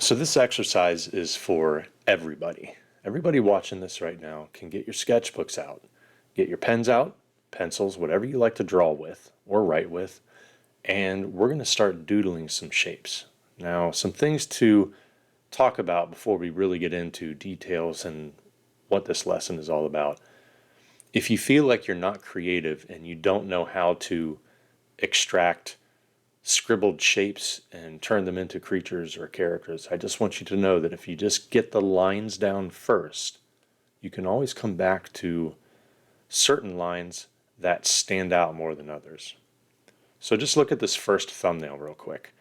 So this exercise is for everybody. Everybody watching this right now can get your sketchbooks out, get your pens out, pencils, whatever you like to draw with or write with, and we're going to start doodling some shapes. Now, some things to talk about before we really get into details and what this lesson is all about. If you feel like you're not creative and you don't know how to extract scribbled shapes and turn them into creatures or characters, I just want you to know that if you just get the lines down first, you can always come back to certain lines that stand out more than others. So just look at this first thumbnail real quick.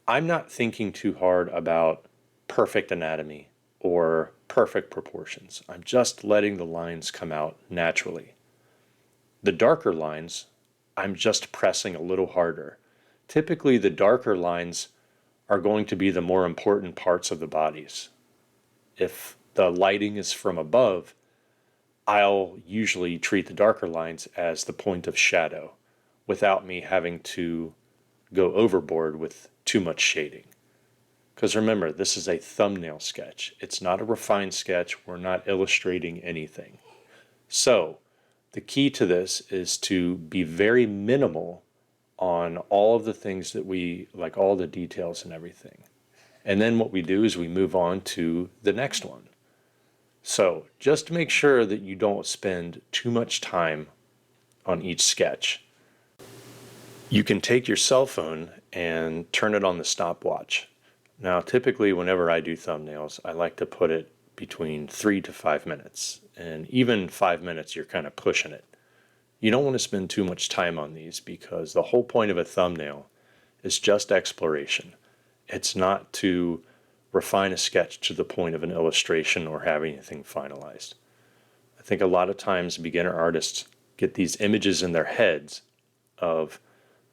I'm not thinking too hard about perfect anatomy or perfect proportions. I'm just letting the lines come out naturally. The darker lines, I'm just pressing a little harder. Typically, the darker lines are going to be the more important parts of the bodies. If the lighting is from above, I'll usually treat the darker lines as the point of shadow without me having to go overboard with too much shading. Because remember, this is a thumbnail sketch. It's not a refined sketch. We're not illustrating anything. So the key to this is to be very minimal on all of the things that we like, all the details and everything. And then what we do is we move on to the next one. So just make sure that you don't spend too much time on each sketch. You can take your cell phone and turn it on the stopwatch. Now, typically, whenever I do thumbnails, I like to put it between 3 to 5 minutes. And even 5 minutes, you're kind of pushing it. You don't want to spend too much time on these because the whole point of a thumbnail is just exploration. It's not to refine a sketch to the point of an illustration or have anything finalized. I think a lot of times beginner artists get these images in their heads of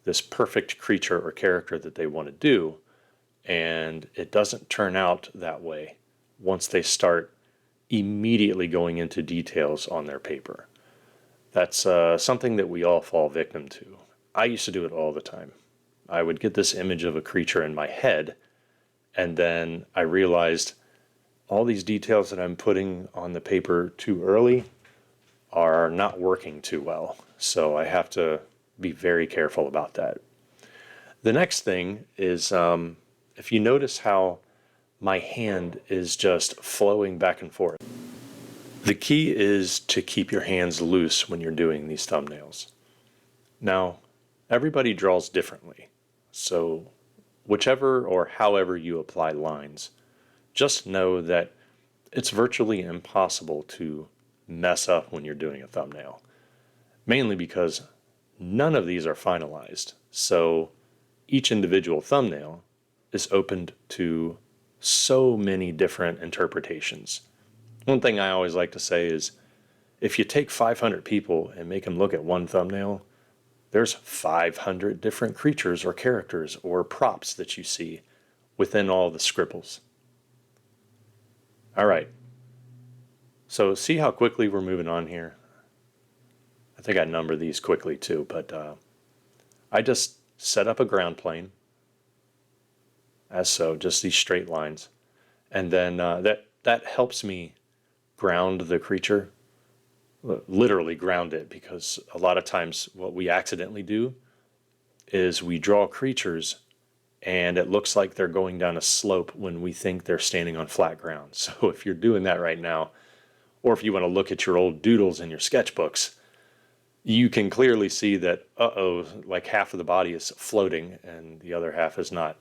this perfect creature or character that they want to do, and it doesn't turn out that way once they start immediately going into details on their paper. That's something that we all fall victim to. I used to do it all the time. I would get this image of a creature in my head, and then I realized all these details that I'm putting on the paper too early are not working too well. So I have to be very careful about that. The next thing is if you notice how my hand is just flowing back and forth. The key is to keep your hands loose when you're doing these thumbnails. Now, everybody draws differently, so whichever or however you apply lines, just know that it's virtually impossible to mess up when you're doing a thumbnail, mainly because none of these are finalized, so each individual thumbnail is opened to so many different interpretations. One thing I always like to say is, if you take 500 people and make them look at one thumbnail, there's 500 different creatures or characters or props that you see within all the scribbles. All right. So see how quickly we're moving on here? I think I number these quickly too, but I just set up a ground plane as so, just these straight lines. And then that helps me ground the creature, literally ground it, because a lot of times what we accidentally do is we draw creatures and it looks like they're going down a slope when we think they're standing on flat ground. So if you're doing that right now, or if you want to look at your old doodles in your sketchbooks, you can clearly see that, like half of the body is floating and the other half is not.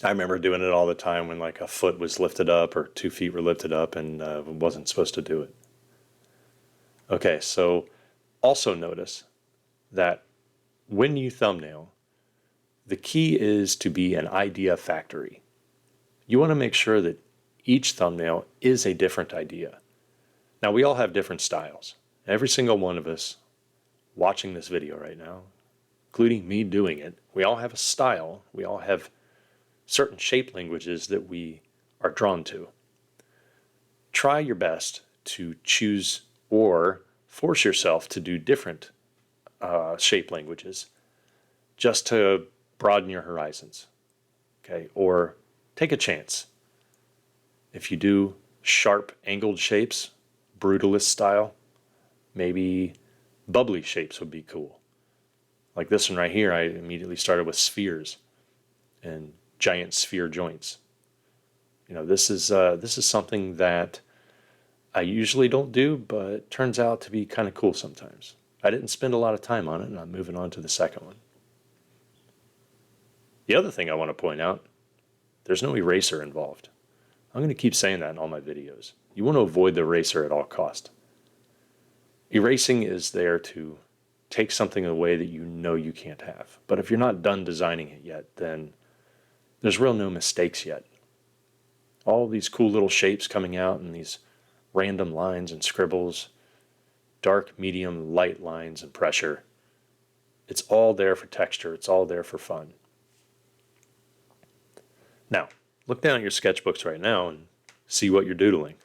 I remember doing it all the time when like a foot was lifted up or 2 feet were lifted up and wasn't supposed to do it. Okay, so also notice that when you thumbnail, the key is to be an idea factory. You want to make sure that each thumbnail is a different idea. Now, we all have different styles. Every single one of us watching this video right now, including me doing it, we all have a style. We all have certain shape languages that we are drawn to. Try your best to choose or force yourself to do different shape languages just to broaden your horizons, okay? Or take a chance. If you do sharp angled shapes, brutalist style, maybe bubbly shapes would be cool. Like this one right here, I immediately started with spheres and giant sphere joints. This is something that I usually don't do, but turns out to be kind of cool sometimes. I didn't spend a lot of time on it, and I'm moving on to the second one. The other thing I want to point out, there's no eraser involved. I'm going to keep saying that in all my videos. You want to avoid the eraser at all cost. Erasing is there to take something away that you know you can't have. But if you're not done designing it yet, then there's real no mistakes yet. All these cool little shapes coming out and these random lines and scribbles, dark, medium, light lines and pressure. It's all there for texture. It's all there for fun. Now, look down at your sketchbooks right now and see what you're doodling.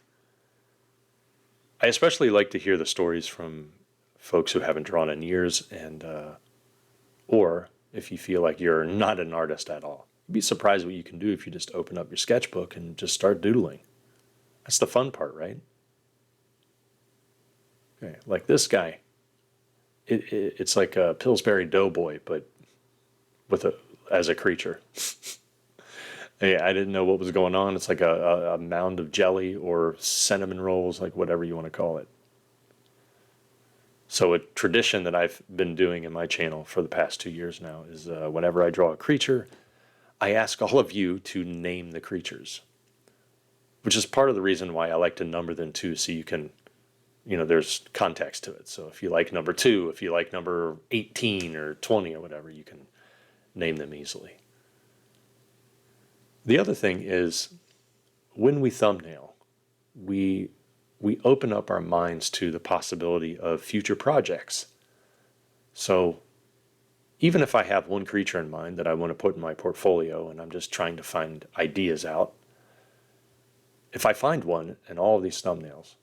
I especially like to hear the stories from folks who haven't drawn in years, and or if you feel like you're not an artist at all. You'd be surprised what you can do if you just open up your sketchbook and just start doodling. That's the fun part, right? Okay, like this guy. It's like a Pillsbury Doughboy, but as a creature. Yeah, I didn't know what was going on. It's like a mound of jelly or cinnamon rolls, like whatever you want to call it. So a tradition that I've been doing in my channel for the past 2 years now is whenever I draw a creature, I ask all of you to name the creatures, which is part of the reason why I like to number them too, so you can, there's context to it. So if you like number 2, if you like number 18 or 20 or whatever, you can name them easily. The other thing is, when we thumbnail, we open up our minds to the possibility of future projects. So even if I have one creature in mind that I want to put in my portfolio and I'm just trying to find ideas out, if I find one in all of these thumbnails,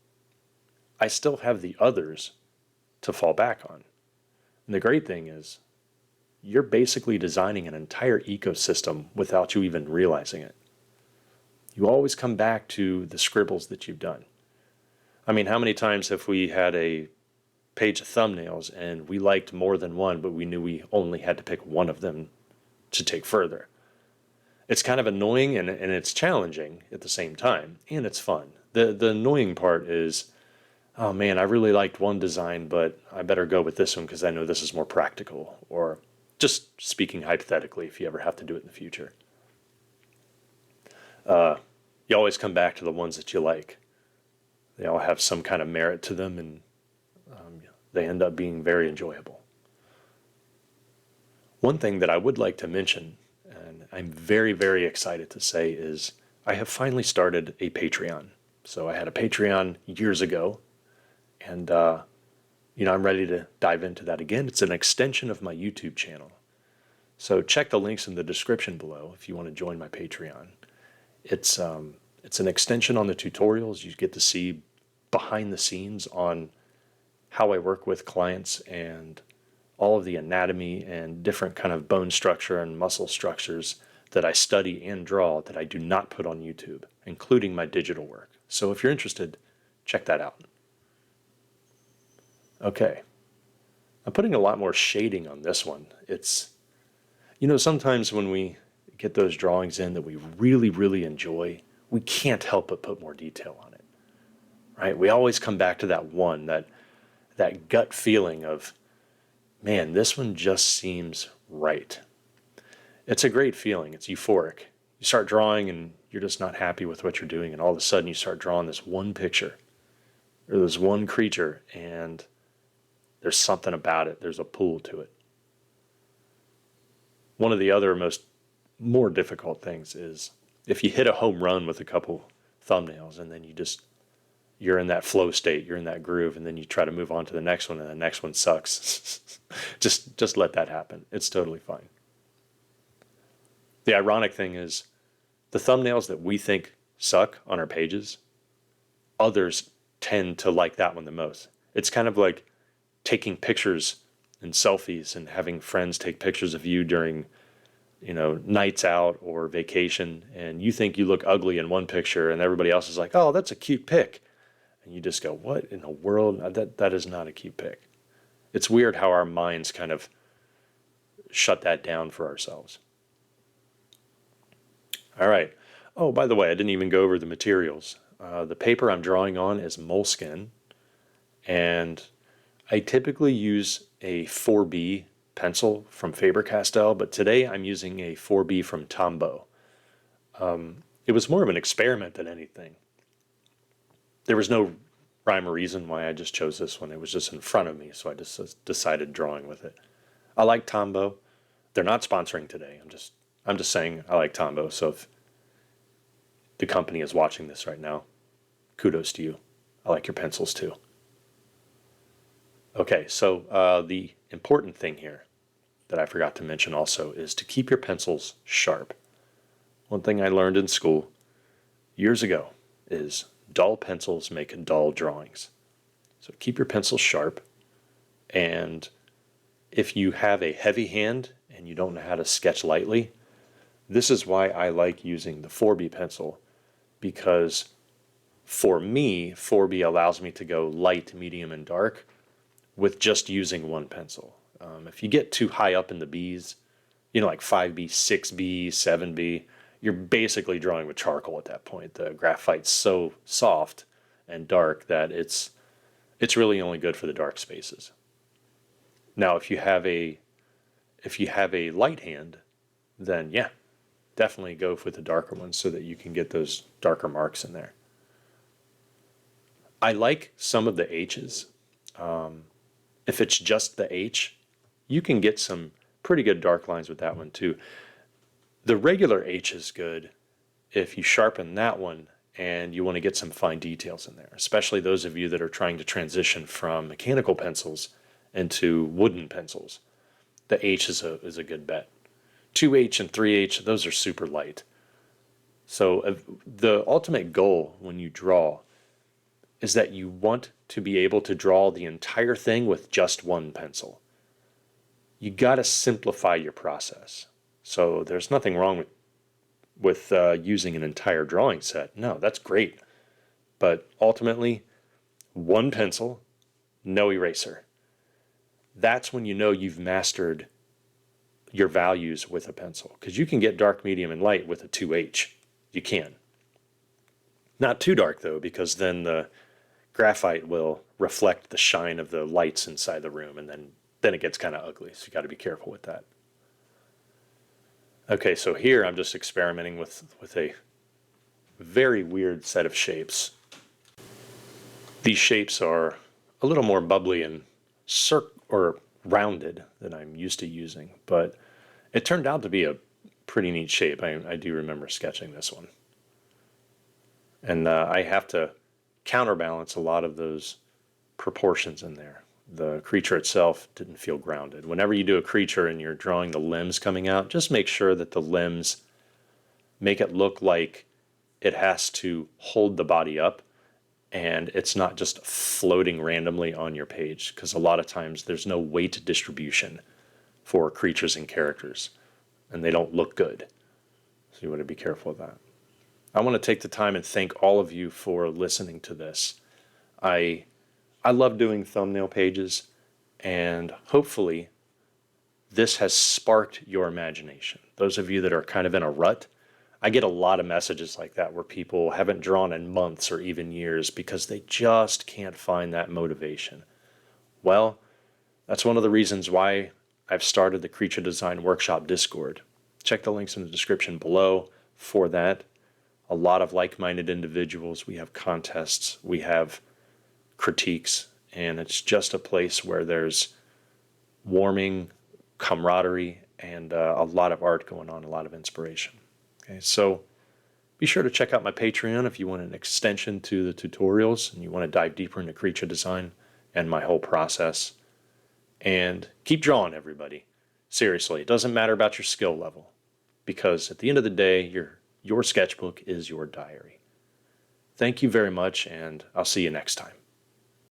I still have the others to fall back on. And the great thing is, you're basically designing an entire ecosystem without you even realizing it. You always come back to the scribbles that you've done. I mean, how many times have we had a page of thumbnails and we liked more than one, but we knew we only had to pick one of them to take further? It's kind of annoying and it's challenging at the same time, and it's fun. The annoying part is, oh man, I really liked one design, but I better go with this one because I know this is more practical. Or just speaking hypothetically, if you ever have to do it in the future. You always come back to the ones that you like. They all have some kind of merit to them, and they end up being very enjoyable. One thing that I would like to mention, and I'm very, very excited to say, is I have finally started a Patreon. So I had a Patreon years ago, and I'm ready to dive into that again. It's an extension of my YouTube channel. So check the links in the description below if you want to join my Patreon. It's an extension on the tutorials. You get to see behind the scenes on how I work with clients and all of the anatomy and different kind of bone structure and muscle structures that I study and draw that I do not put on YouTube, including my digital work. So if you're interested, check that out. Okay, I'm putting a lot more shading on this one. It's, sometimes when we get those drawings in that we really, really enjoy, we can't help but put more detail on it, right? We always come back to that one, that gut feeling of, man, this one just seems right. It's a great feeling. It's euphoric. You start drawing and you're just not happy with what you're doing, and all of a sudden you start drawing this one picture or this one creature, and there's something about it. There's a pull to it. One of the other more difficult things is if you hit a home run with a couple thumbnails and then you're in that flow state, you're in that groove, and then you try to move on to the next one and the next one sucks. just let that happen. It's totally fine. The ironic thing is the thumbnails that we think suck on our pages, others tend to like that one the most. It's kind of like taking pictures and selfies and having friends take pictures of you during nights out or vacation, and you think you look ugly in one picture and everybody else is like, oh, that's a cute pic. And you just go, what in the world? That is not a cute pic. It's weird how our minds kind of shut that down for ourselves. All right. Oh, by the way, I didn't even go over the materials. The paper I'm drawing on is moleskin, and I typically use a 4B pencil from Faber-Castell, but today I'm using a 4B from Tombow. It was more of an experiment than anything. There was no rhyme or reason why I just chose this one. It was just in front of me, so I just decided drawing with it. I like Tombow. They're not sponsoring today. I'm just saying I like Tombow. So if the company is watching this right now, kudos to you. I like your pencils too. Okay, so the important thing here that I forgot to mention also is to keep your pencils sharp. One thing I learned in school years ago is dull pencils make dull drawings. So keep your pencils sharp, and if you have a heavy hand and you don't know how to sketch lightly, this is why I like using the 4B pencil, because for me, 4B allows me to go light, medium, and dark with just using one pencil. If you get too high up in the Bs, like 5B, 6B, 7B, you're basically drawing with charcoal at that point. The graphite's so soft and dark that it's really only good for the dark spaces. Now, if you have a light hand, then yeah, definitely go with the darker ones so that you can get those darker marks in there. I like some of the H's. If it's just the H, you can get some pretty good dark lines with that one too. The regular H is good if you sharpen that one and you want to get some fine details in there, especially those of you that are trying to transition from mechanical pencils into wooden pencils. The H is a good bet. 2H and 3H, those are super light. So the ultimate goal when you draw is that you want to be able to draw the entire thing with just one pencil. You got to simplify your process. So there's nothing wrong with using an entire drawing set. No, that's great. But ultimately, one pencil, no eraser. That's when you know you've mastered your values with a pencil. Because you can get dark, medium, and light with a 2H. You can. Not too dark, though, because then the graphite will reflect the shine of the lights inside the room, and then it gets kind of ugly. So you got to be careful with that. Okay, so here I'm just experimenting with a very weird set of shapes. These shapes are a little more bubbly and or rounded than I'm used to using, but it turned out to be a pretty neat shape. I do remember sketching this one. And I have to counterbalance a lot of those proportions in there. The creature itself didn't feel grounded. Whenever you do a creature and you're drawing the limbs coming out, just make sure that the limbs make it look like it has to hold the body up and it's not just floating randomly on your page, because a lot of times there's no weight distribution for creatures and characters and they don't look good. So you want to be careful of that. I want to take the time and thank all of you for listening to this. I love doing thumbnail pages, and hopefully this has sparked your imagination. Those of you that are kind of in a rut, I get a lot of messages like that where people haven't drawn in months or even years because they just can't find that motivation. Well, that's one of the reasons why I've started the Creature Design Workshop Discord. Check the links in the description below for that. A lot of like-minded individuals. We have contests. We have critiques. And it's just a place where there's warming camaraderie and a lot of art going on, a lot of inspiration. Okay, so be sure to check out my Patreon if you want an extension to the tutorials and you want to dive deeper into creature design and my whole process. And keep drawing, everybody. Seriously, it doesn't matter about your skill level, because at the end of the day, your sketchbook is your diary. Thank you very much, and I'll see you next time.